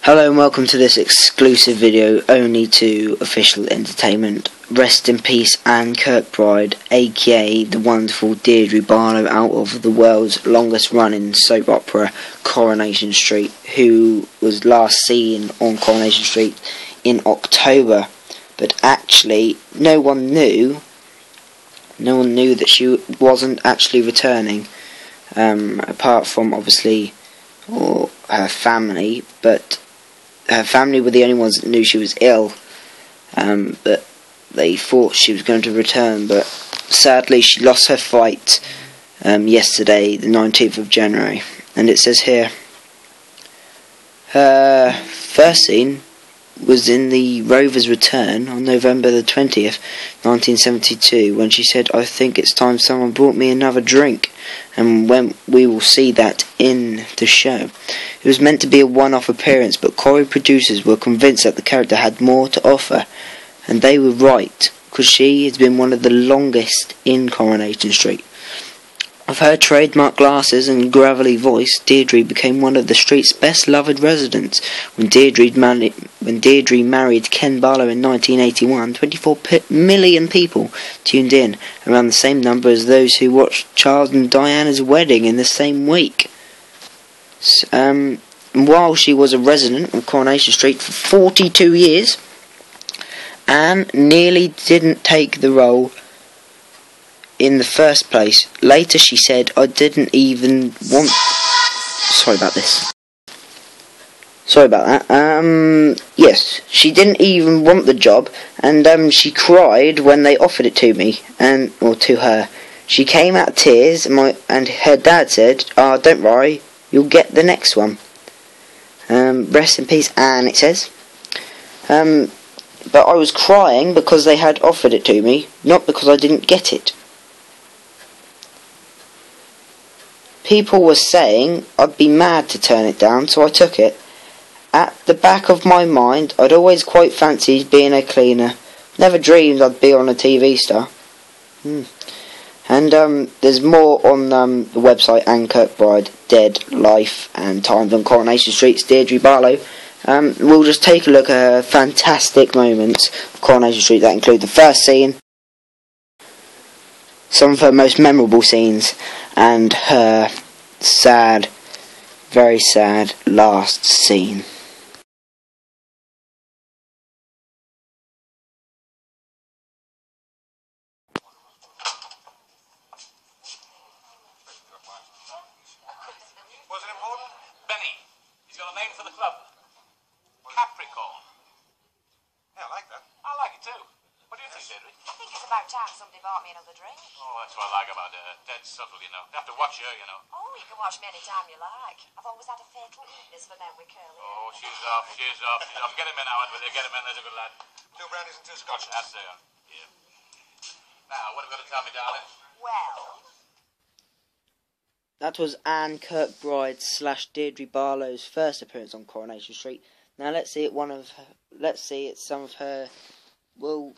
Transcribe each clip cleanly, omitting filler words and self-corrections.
Hello and welcome to this exclusive video only to Official Entertainment. Rest in peace Anne Kirkbride, aka the wonderful Deirdre Barlow, out of the world's longest running soap opera Coronation Street, who was last seen on Coronation Street in October, but actually no one knew that she wasn't actually returning, apart from obviously her family, but her family were the only ones that knew she was ill, but they thought she was going to return, but sadly she lost her fight yesterday, the 19th of January, and it says here, her first scene was in the Rover's return on November the 20th, 1972, when she said, "I think it's time someone brought me another drink," and when we will see that in the show. It was meant to be a one-off appearance, but Corrie producers were convinced that the character had more to offer, and they were right, because she has been one of the longest in Coronation Street. With her trademark glasses and gravelly voice, Deirdre became one of the street's best-loved residents. When Deirdre married Ken Barlow in 1981, 24 million people tuned in, around the same number as those who watched Charles and Diana's wedding in the same week. While she was a resident of Coronation Street for 42 years, Anne nearly didn't take the role in the first place. Later she said, "I didn't even want..." Sorry about that. Yes, she didn't even want the job, and she cried when they offered it to me, or to her. She came out of tears, and her dad said, "Oh, don't worry, you'll get the next one." Rest in peace, Anne, it says. But I was crying because they had offered it to me, not because I didn't get it. People were saying I'd be mad to turn it down, so I took it. At the back of my mind, I'd always quite fancied being a cleaner. Never dreamed I'd be on a TV star. And there's more on the website Anne Kirkbride, Dead, Life and Times on Coronation Street's Deirdre Barlow. We'll just take a look at her fantastic moments of Coronation Street that include the first scene, some of her most memorable scenes, and her sad, very sad last scene. Was it important? Benny. He's got a name for the club. Capricorn. Yeah, I like that. I like it too. What do you think, Deirdre? I think it's about time somebody bought me another drink. Oh, that's what I like about her. Dead subtle, you know. You have to watch her, you know. Oh, you can watch me any time you like. I've always had a fatal weakness for men with curly hair. Oh, she's off. Get him in, Howard, will you? Get him in, there's a good lad. 2 brandies and 2 scotch. That's there. Yeah. Now, what have you got to tell me, darling? Well, that was Anne Kirkbride / Deirdre Barlow's first appearance on Coronation Street. Now let's see some of her, well,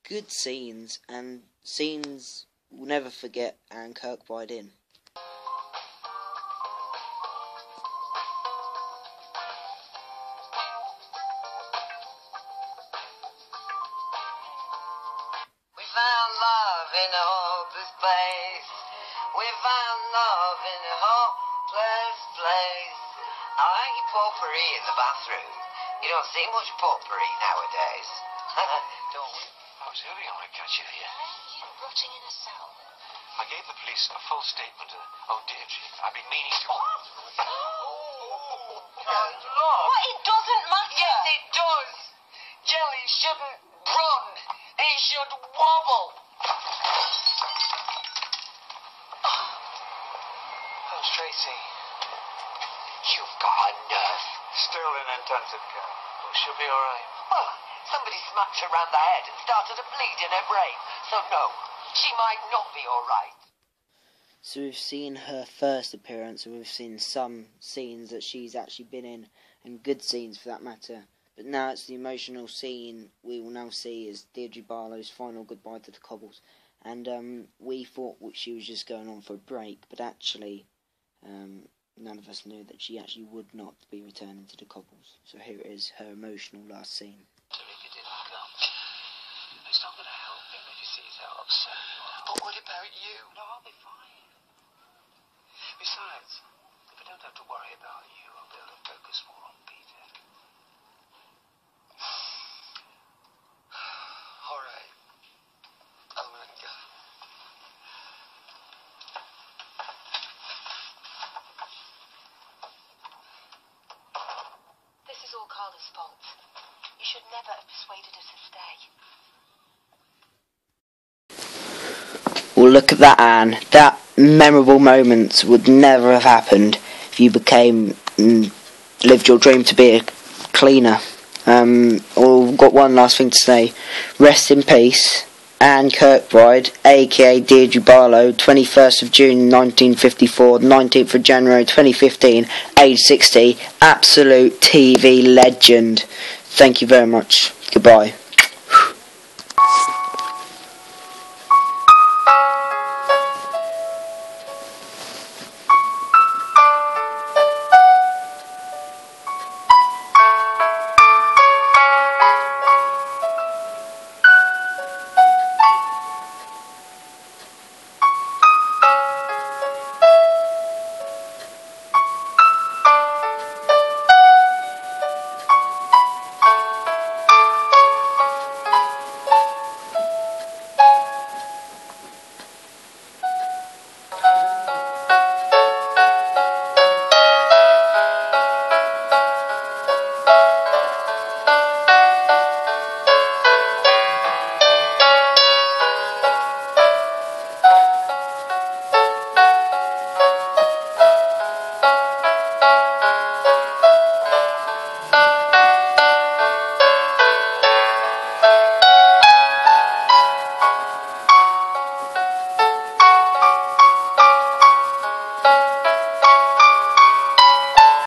good scenes, and scenes we'll never forget Anne Kirkbride in. We found love in a hopeless place. We found love in a hopeless place. I like your potpourri in the bathroom. You don't see much potpourri nowadays. Don't we? I was hoping I might catch you here. you rotting in a cell. I gave the police a full statement. Oh, Deirdre, I've been meaning to... Look. It doesn't matter. Yes, it does. Jelly shouldn't run. It should wobble. How's Tracy? You've got a nerve. Still in intensive care. Well, she'll be all right. Well, somebody smacked her round the head and started a bleed in her brain. So no, she might not be all right. So we've seen her first appearance, and we've seen some scenes that she's actually been in, and good scenes for that matter. But now it's the emotional scene we will now see is Deirdre Barlow's final goodbye to the Cobbles. And we thought she was just going on for a break, but actually none of us knew that she actually would not be returning to the cobbles. So here is her emotional last scene. If you didn't come, it's not going to help him if he sees how upset you are. But what about you? No, I'll be fine. Besides, if I don't have to worry about you, I'll be able to focus more on Peter. All right. I'm going to go. This is all Carla's fault. You should never have persuaded her to stay. Well, look at that, Anne. That memorable moment would never have happened if you lived your dream to be a cleaner. We've got one last thing to say. Rest in peace, Anne Kirkbride, aka Deirdre Barlow, 21st of June 1954, 19th of January 2015, age 60, absolute TV legend. Thank you very much. Goodbye.